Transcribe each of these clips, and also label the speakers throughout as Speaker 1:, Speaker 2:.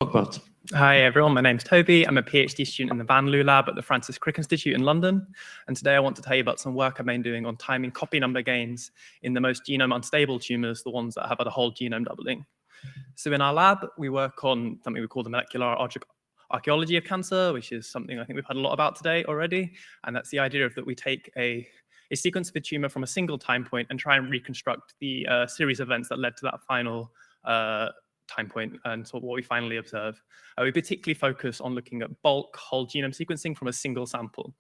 Speaker 1: Talk about.
Speaker 2: Hi everyone, my name's Toby. I'm a PhD student in the Van Loo lab at the Francis Crick Institute in London. And today I want to tell you about some work I've been doing on timing copy number gains in the most genome unstable tumors, the ones that have had a whole genome doubling. So in our lab, we work on something we call the molecular archaeology of cancer, which is something I think we've had a lot about today already. And that's the idea of that we take a sequence of a tumor from a single time point and try and reconstruct the series of events that led to that final time point and sort of what we finally observe. We particularly focus on looking at bulk whole genome sequencing from a single sample.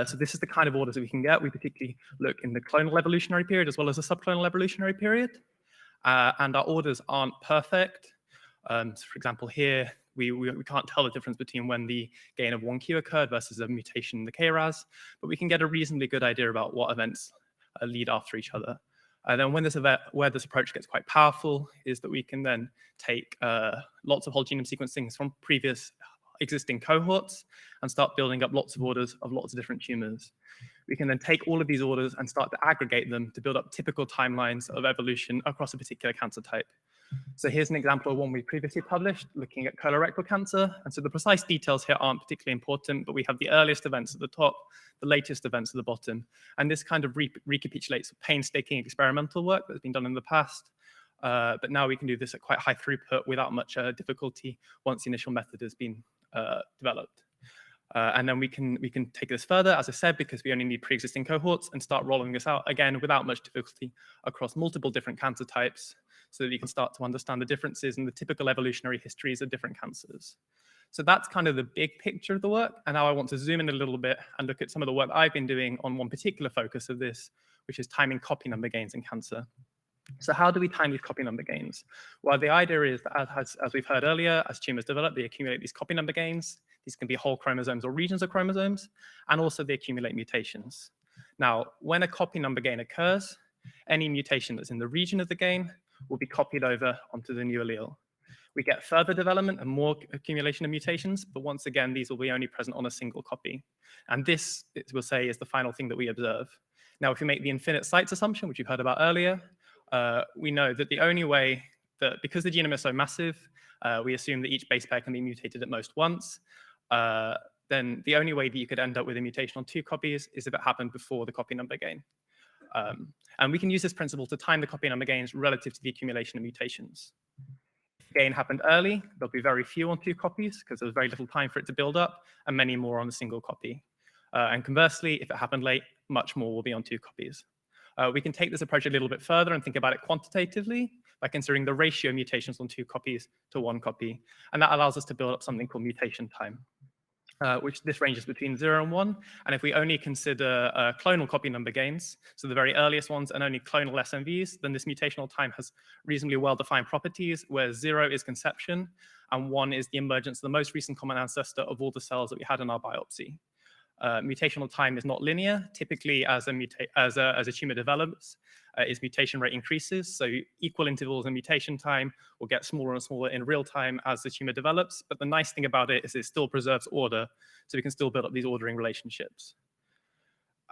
Speaker 2: So this is the kind of orders that we can get. We particularly look in the clonal evolutionary period as well as the subclonal evolutionary period. And our orders aren't perfect. So for example, here, we can't tell the difference between when the gain of 1q occurred versus a mutation in the KRAS, but we can get a reasonably good idea about what events lead after each other. Then where this approach gets quite powerful is that we can then take lots of whole genome sequencings from previous existing cohorts and start building up lots of orders of lots of different tumors. We can then take all of these orders and start to aggregate them to build up typical timelines of evolution across a particular cancer type. So here's an example of one we previously published looking at colorectal cancer. And so the precise details here aren't particularly important, but we have the earliest events at the top, the latest events at the bottom. And this kind of recapitulates painstaking experimental work that's been done in the past. But now we can do this at quite high throughput without much difficulty once the initial method has been developed. And then we can take this further, as I said, because we only need pre-existing cohorts and start rolling this out again without much difficulty across multiple different cancer types so that you can start to understand the differences in the typical evolutionary histories of different cancers. So that's kind of the big picture of the work. And now I want to zoom in a little bit and look at some of the work I've been doing on one particular focus of this, which is timing copy number gains in cancer. So how do we time these copy number gains? Well, the idea is that as we've heard earlier, as tumors develop, they accumulate these copy number gains. These can be whole chromosomes or regions of chromosomes, and also they accumulate mutations. Now, when a copy number gain occurs, any mutation that's in the region of the gain will be copied over onto the new allele. We get further development and more accumulation of mutations, but once again, these will be only present on a single copy. And this, we'll say, is the final thing that we observe. Now, if we make the infinite sites assumption, which you've heard about earlier, we know that the only way that, because the genome is so massive, we assume that each base pair can be mutated at most once, then the only way that you could end up with a mutation on 2 copies is if it happened before the copy number gain. And we can use this principle to time the copy number gains relative to the accumulation of mutations. If the gain happened early, there'll be very few on 2 copies because there's very little time for it to build up, and many more on a single copy. And conversely, if it happened late, much more will be on 2 copies. We can take this approach a little bit further and think about it quantitatively by considering the ratio of mutations on 2 copies to 1 copy. And that allows us to build up something called mutation time, which this ranges between 0 and 1. And if we only consider clonal copy number gains, so the very earliest ones and only clonal SNVs, then this mutational time has reasonably well-defined properties, where 0 is conception and 1 is the emergence of the most recent common ancestor of all the cells that we had in our biopsy. Mutational time is not linear. Typically, as a tumor develops, its mutation rate increases. So equal intervals in mutation time will get smaller and smaller in real time as the tumor develops. But the nice thing about it is it still preserves order. So we can still build up these ordering relationships.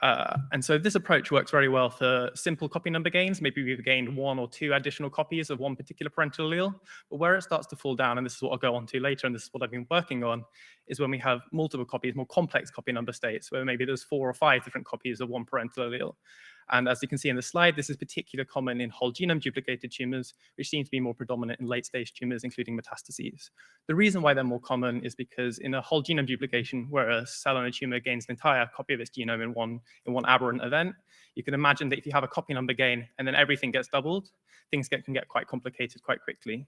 Speaker 2: And so this approach works very well for simple copy number gains. Maybe we've gained 1 or 2 additional copies of one particular parental allele. But where it starts to fall down, and this is what I'll go on to later, and this is what I've been working on, is when we have multiple copies, more complex copy number states, where maybe there's 4 or 5 different copies of one parental allele. And as you can see in the slide, this is particularly common in whole genome duplicated tumors, which seem to be more predominant in late-stage tumors, including metastases. The reason why they're more common is because in a whole genome duplication, where a cell in a tumor gains an entire copy of its genome in one aberrant event, you can imagine that if you have a copy number gain and then everything gets doubled, things can get quite complicated quite quickly.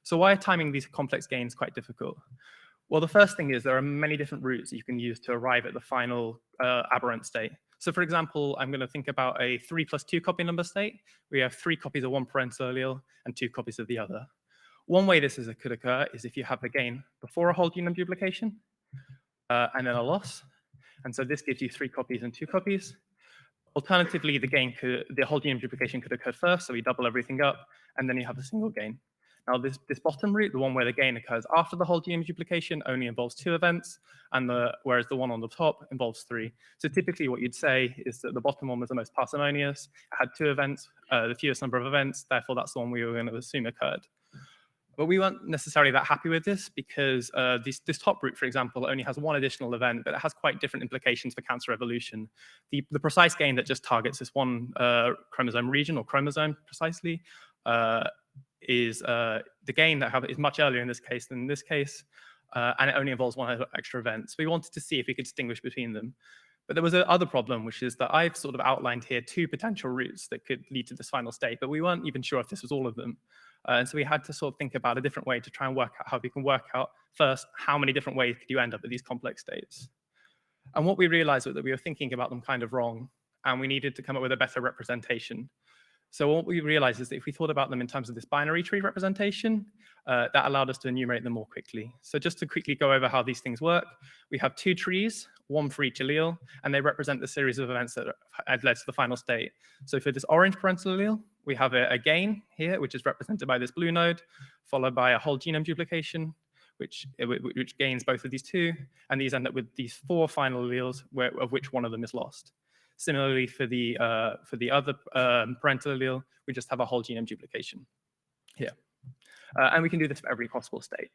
Speaker 2: So why are timing these complex gains quite difficult? Well, the first thing is there are many different routes you can use to arrive at the final aberrant state. So for example, I'm going to think about a 3+2 copy number state. We have 3 copies of one parental allele and 2 copies of the other. One way this could occur is if you have a gain before a whole genome duplication and then a loss. And so this gives you 3 copies and 2 copies. Alternatively, the whole genome duplication could occur first, so we double everything up, and then you have a single gain. Now, this bottom route, the one where the gain occurs after the whole genome duplication, only involves 2 events, and whereas the one on the top involves 3. So typically what you'd say is that the bottom one was the most parsimonious, it had 2 events, the fewest number of events, therefore that's the one we were going to assume occurred. But we weren't necessarily that happy with this because this top route, for example, only has one additional event, but it has quite different implications for cancer evolution. The precise gain that just targets this one chromosome region or chromosome precisely is the gain that is much earlier in this case than in this case, and it only involves one extra event. So we wanted to see if we could distinguish between them. But there was another problem, which is that I've sort of outlined here 2 potential routes that could lead to this final state, but we weren't even sure if this was all of them. And so we had to sort of think about a different way to try and work out how we can work out first, how many different ways could you end up with these complex states? And what we realized was that we were thinking about them kind of wrong, and we needed to come up with a better representation. So what we realized is that if we thought about them in terms of this binary tree representation, that allowed us to enumerate them more quickly. So just to quickly go over how these things work, we have 2 trees, one for each allele, and they represent the series of events that had led to the final state. So for this orange parental allele, we have a gain here, which is represented by this blue node, followed by a whole genome duplication, which gains both of these 2, and these end up with these 4 final alleles, of which one of them is lost. Similarly, for the other parental allele, we just have a whole genome duplication here. And we can do this for every possible state.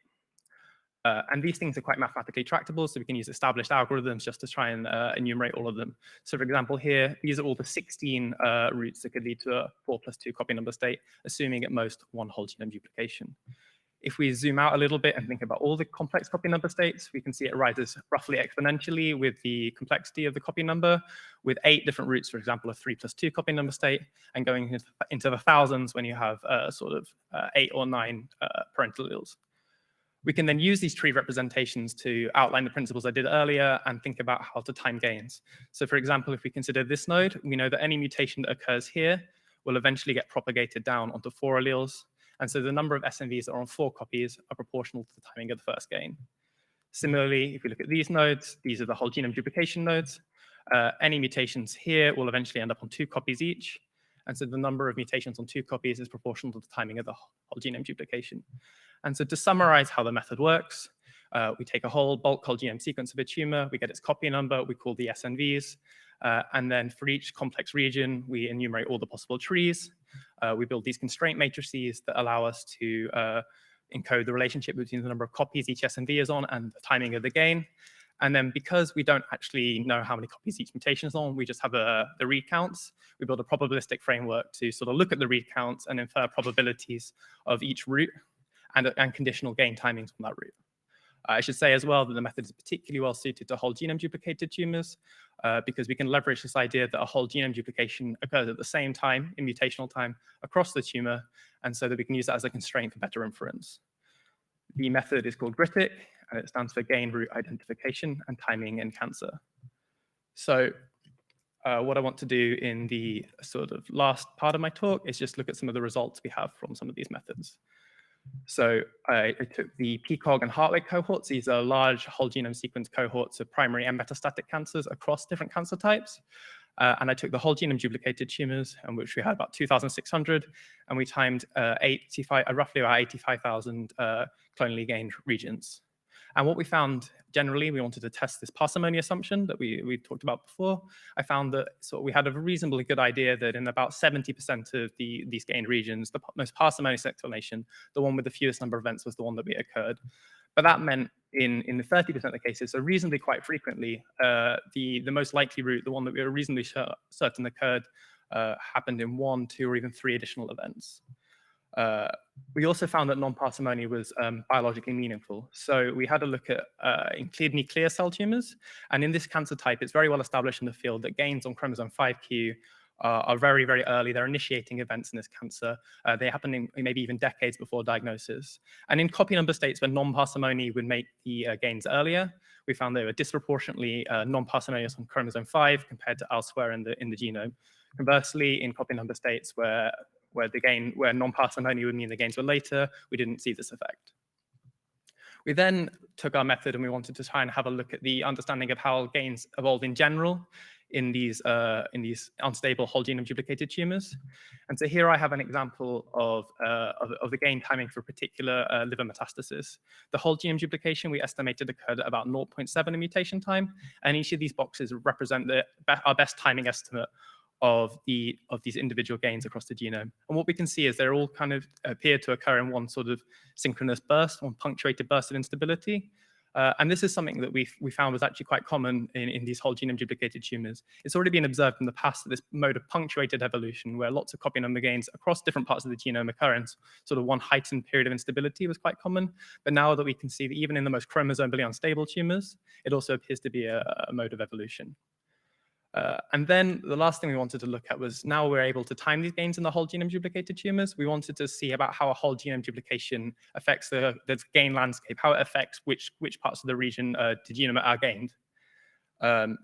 Speaker 2: And these things are quite mathematically tractable, so we can use established algorithms just to try and enumerate all of them. So for example, here, these are all the 16 routes that could lead to a 4+2 copy number state, assuming at most one whole genome duplication. If we zoom out a little bit and think about all the complex copy number states, we can see it rises roughly exponentially with the complexity of the copy number, with 8 different routes, for example, a 3+2 copy number state, and going into the thousands when you have sort of 8 or 9 parental alleles. We can then use these tree representations to outline the principles I did earlier and think about how to time gains. So for example, if we consider this node, we know that any mutation that occurs here will eventually get propagated down onto 4 alleles. And so the number of SNVs that are on 4 copies are proportional to the timing of the first gain. Similarly, if we look at these nodes, these are the whole genome duplication nodes. Any mutations here will eventually end up on 2 copies each. And so the number of mutations on 2 copies is proportional to the timing of the whole genome duplication. And so to summarize how the method works, we take a whole bulk whole genome sequence of a tumor, we get its copy number, we call the SNVs, and then for each complex region, we enumerate all the possible trees. We build these constraint matrices that allow us to encode the relationship between the number of copies each SNV is on and the timing of the gain. And then because we don't actually know how many copies each mutation is on, we just have the read counts. We build a probabilistic framework to sort of look at the read counts and infer probabilities of each route and conditional gain timings on that route. I should say as well that the method is particularly well suited to whole genome duplicated tumors because we can leverage this idea that a whole genome duplication occurs at the same time in mutational time across the tumor, and so that we can use that as a constraint for better inference. The method is called GRITIC, and it stands for Gain Route Identification and Timing in Cancer. So what I want to do in the sort of last part of my talk is just look at some of the results we have from some of these methods. So I took the PCOG and Hartwig cohorts. These are large whole genome sequence cohorts of primary and metastatic cancers across different cancer types. And I took the whole genome duplicated tumors, in which we had about 2,600, and we timed roughly about 85,000 clonally gained regions. And what we found generally, we wanted to test this parsimony assumption that we talked about before. I found that we had a reasonably good idea that in about 70% of these gained regions, the most parsimonious explanation, the one with the fewest number of events, was the one that occurred. But that meant in the 30% of the cases, so reasonably quite frequently, the most likely route, the one that we were reasonably certain occurred, happened in 1, 2, or even 3 additional events. We also found that non-parsimony was biologically meaningful. So we had a look at kidney clear cell tumors. And in this cancer type, it's very well established in the field that gains on chromosome 5q are very, very early. They're initiating events in this cancer. They happen in maybe even decades before diagnosis. And in copy number states where non-parsimony would make the gains earlier, we found they were disproportionately non-parsimonious on chromosome 5 compared to elsewhere in the genome. Conversely, in copy number states where non-parsimony would mean the gains were later, we didn't see this effect. We then took our method and we wanted to try and have a look at the understanding of how gains evolve in general in these unstable whole genome duplicated tumors. And so here I have an example of the gain timing for a particular liver metastasis. The whole genome duplication we estimated occurred at about 0.7 in mutation time, and each of these boxes represent our best timing estimate of these individual gains across the genome. And what we can see is they're all kind of appear to occur in one sort of synchronous burst, one punctuated burst of instability. And this is something that we found was actually quite common in these whole genome duplicated tumors. It's already been observed in the past that this mode of punctuated evolution, where lots of copy number gains across different parts of the genome occur in sort of one heightened period of instability, was quite common. But now that we can see that even in the most chromosomally unstable tumors, it also appears to be a mode of evolution. And then the last thing we wanted to look at was, now we're able to time these gains in the whole genome duplicated tumors, we wanted to see about how a whole genome duplication affects the gain landscape, how it affects which parts of the region the genome are gained.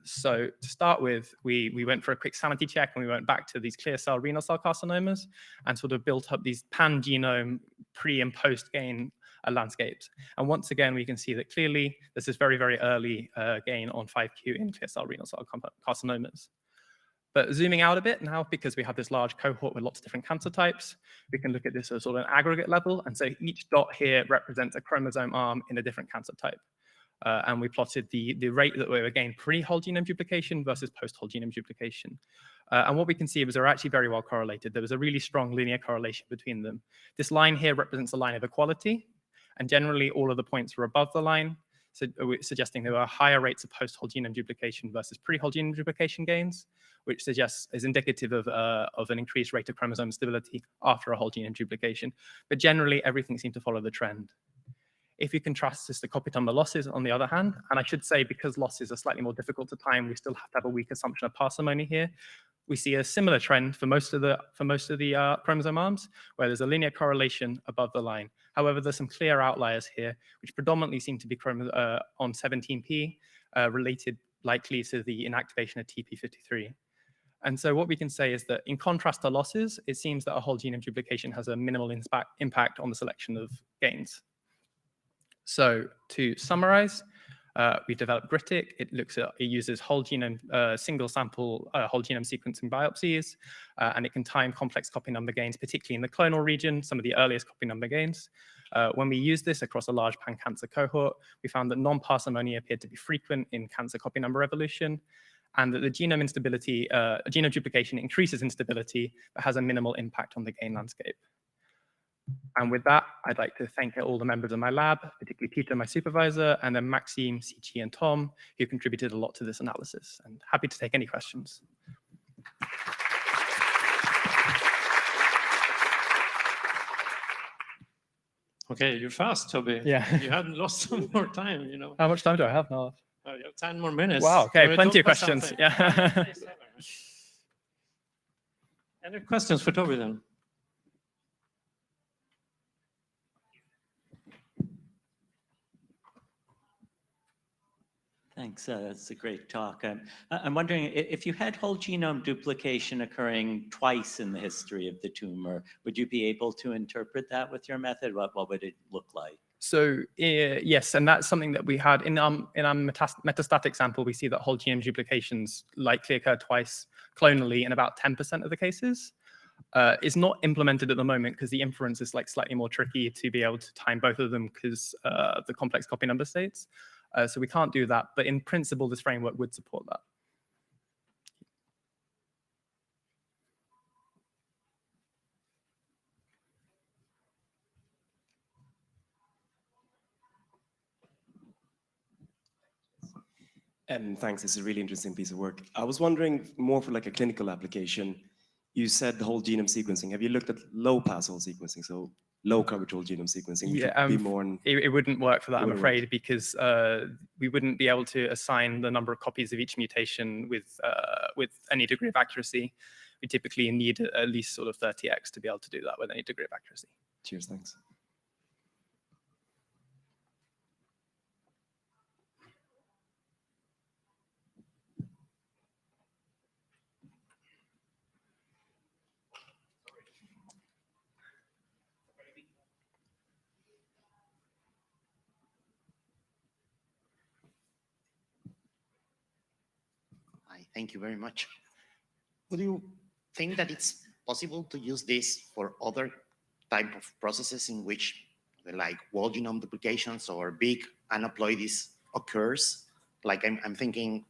Speaker 2: So to start with, we went for a quick sanity check, and we went back to these clear cell renal cell carcinomas and sort of built up these pan-genome pre and post gain landscapes. And once again, we can see that clearly this is very, very early gain on 5q in clear cell renal cell carcinomas. But zooming out a bit now, because we have this large cohort with lots of different cancer types, we can look at this as sort of an aggregate level. And so each dot here represents a chromosome arm in a different cancer type. And we plotted the rate that we were gained pre-whole genome duplication versus post-whole genome duplication. And what we can see was they're actually very well correlated. There was a really strong linear correlation between them. This line here represents a line of equality, and generally all of the points were above the line, so suggesting there were higher rates of post-whole genome duplication versus pre-whole genome duplication gains, which is indicative of an increased rate of chromosome stability after a whole genome duplication. But generally, everything seemed to follow the trend. If you contrast this to copy number losses, on the other hand, and I should say because losses are slightly more difficult to time, we still have to have a weak assumption of parsimony here. We see a similar trend for most of the chromosome arms, where there's a linear correlation above the line. However, there's some clear outliers here, which predominantly seem to be on 17p, related likely to the inactivation of TP53. And so what we can say is that in contrast to losses, it seems that a whole genome duplication has a minimal impact on the selection of gains. So to summarize, we developed GRITIC. It uses whole genome, single sample whole genome sequencing biopsies, and it can time complex copy number gains, particularly in the clonal region, some of the earliest copy number gains. When we used this across a large pan-cancer cohort, we found that non-parsimony appeared to be frequent in cancer copy number evolution, and that the genome instability, genome duplication increases instability, but has a minimal impact on the gain landscape. And with that, I'd like to thank all the members of my lab, particularly Peter, my supervisor, and then Maxime, Sichi, and Tom, who contributed a lot to this analysis. And happy to take any questions.
Speaker 1: Okay, you're fast, Toby.
Speaker 2: Yeah.
Speaker 1: You haven't lost some more time, you know.
Speaker 2: How much time do I have now?
Speaker 1: Oh, you have 10 more minutes.
Speaker 2: Wow, okay, plenty of questions.
Speaker 1: Something?
Speaker 2: Yeah.
Speaker 1: Any questions for Toby then?
Speaker 3: Thanks. That's a great talk. I'm wondering if you had whole genome duplication occurring twice in the history of the tumor, would you be able to interpret that with your method? What would it look like?
Speaker 2: So yes, and that's something that we had in our metastatic sample. We see that whole genome duplications likely occur twice clonally in about 10% of the cases. It's not implemented at the moment because the inference is like slightly more tricky to be able to time both of them because of the complex copy number states. So we can't do that, but in principle, this framework would support that.
Speaker 4: Thanks, it's a really interesting piece of work. I was wondering more for like a clinical application. You said the whole genome sequencing. Have you looked at low pass whole sequencing? So low coverage whole genome sequencing, which
Speaker 2: Yeah,
Speaker 4: would be more
Speaker 2: it wouldn't work for that, I'm afraid,
Speaker 4: work.
Speaker 2: because we wouldn't be able to assign the number of copies of each mutation with any degree of accuracy. We typically need at least sort of 30x to be able to do that with any degree of accuracy.
Speaker 4: Cheers, thanks.
Speaker 5: Hi, thank you very much. Would you think that it's possible to use this for other type of processes in which like whole genome duplications or big aneuploidies occurs? Like I'm thinking,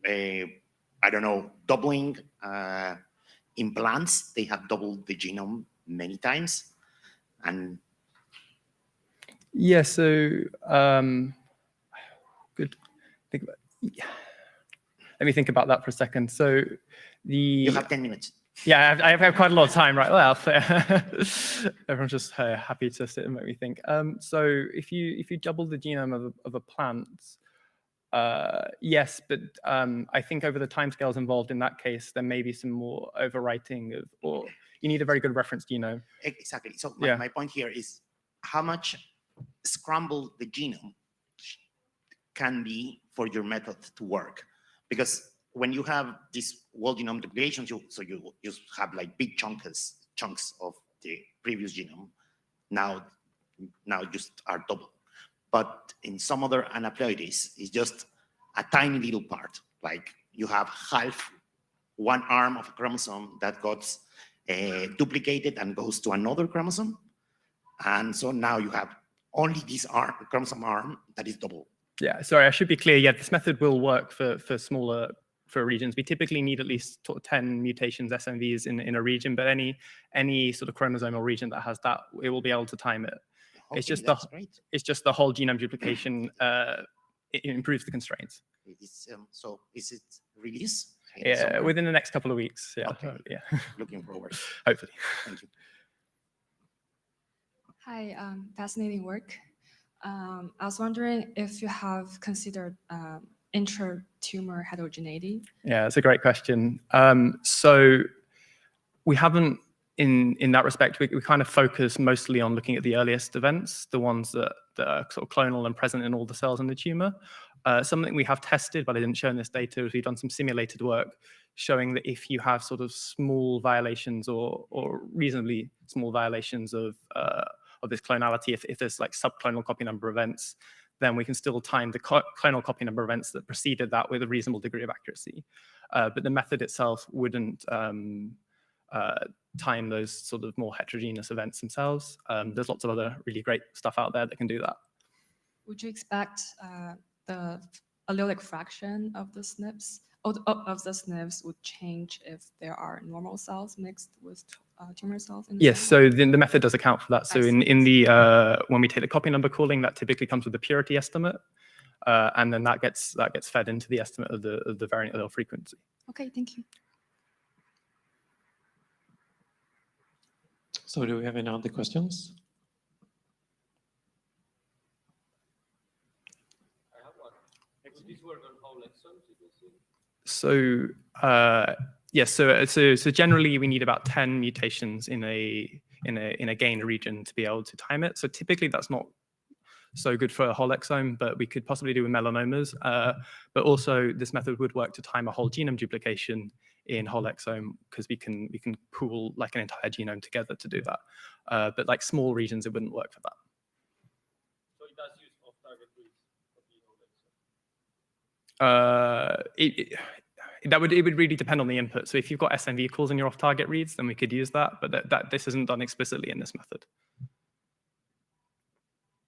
Speaker 5: I don't know, doubling in plants, they have doubled the genome many times. And
Speaker 2: Yeah, so good. Let me think about that for a second. So
Speaker 5: you have 10 minutes.
Speaker 2: Yeah, I have quite a lot of time, right? Well, everyone's just happy to sit and make me think. So if you double the genome of a plant, yes, but I think over the timescales involved in that case, there may be some more overwriting of, or you need a very good reference genome.
Speaker 5: Exactly. So
Speaker 2: Yeah.
Speaker 5: my point here is how much scramble the genome can be for your method to work. Because when you have these whole genome duplications, so you just have like big chunks of the previous genome. Now just are double. But in some other aneuploidies, it's just a tiny little part. Like you have half one arm of a chromosome that got duplicated and goes to another chromosome. And so now you have only this chromosome arm that is double.
Speaker 2: Yeah, sorry, I should be clear. Yeah, this method will work for smaller regions. We typically need at least 10 mutations, SNVs in a region, but any sort of chromosomal region that has that, it will be able to time it.
Speaker 5: Okay,
Speaker 2: it's just
Speaker 5: great.
Speaker 2: The whole genome duplication. It improves the constraints.
Speaker 5: So is it released?
Speaker 2: Yeah, within the next couple of weeks. Yeah,
Speaker 5: okay.
Speaker 2: Yeah.
Speaker 5: Looking forward.
Speaker 2: Hopefully.
Speaker 5: Thank you.
Speaker 6: Hi, fascinating work. I was wondering if you have considered intra-tumor heterogeneity.
Speaker 2: Yeah, that's a great question. So we haven't, in that respect, we kind of focus mostly on looking at the earliest events, the ones that are sort of clonal and present in all the cells in the tumor. Something we have tested, but I didn't show in this data, is we've done some simulated work showing that if you have sort of small violations or reasonably small violations of this clonality, if there's like subclonal copy number events, then we can still time the clonal copy number events that preceded that with a reasonable degree of accuracy. But the method itself wouldn't time those sort of more heterogeneous events themselves. There's lots of other really great stuff out there that can do that.
Speaker 6: Would you expect the allelic fraction of the SNPs would change if there are normal cells mixed with tumor cells?
Speaker 2: Yes, so the method does account for that. So in the when we take the copy number calling, that typically comes with a purity estimate, and then that gets fed into the estimate of the variant allele frequency.
Speaker 6: Okay, thank you.
Speaker 1: So do we have any other questions?
Speaker 7: I have one. Would this work on whole exome sequencing?
Speaker 2: So yes, so generally we need about 10 mutations in a gain region to be able to time it. So typically that's not so good for a whole exome, but we could possibly do with melanomas. But also this method would work to time a whole genome duplication in whole exome, because we can pool like an entire genome together to do that. But like small regions, it wouldn't work for that.
Speaker 7: So it does use off-target reads of the whole exome?
Speaker 2: It would really depend on the input. So if you've got SNV calls in your off-target reads, then we could use that, but this isn't done explicitly in this method.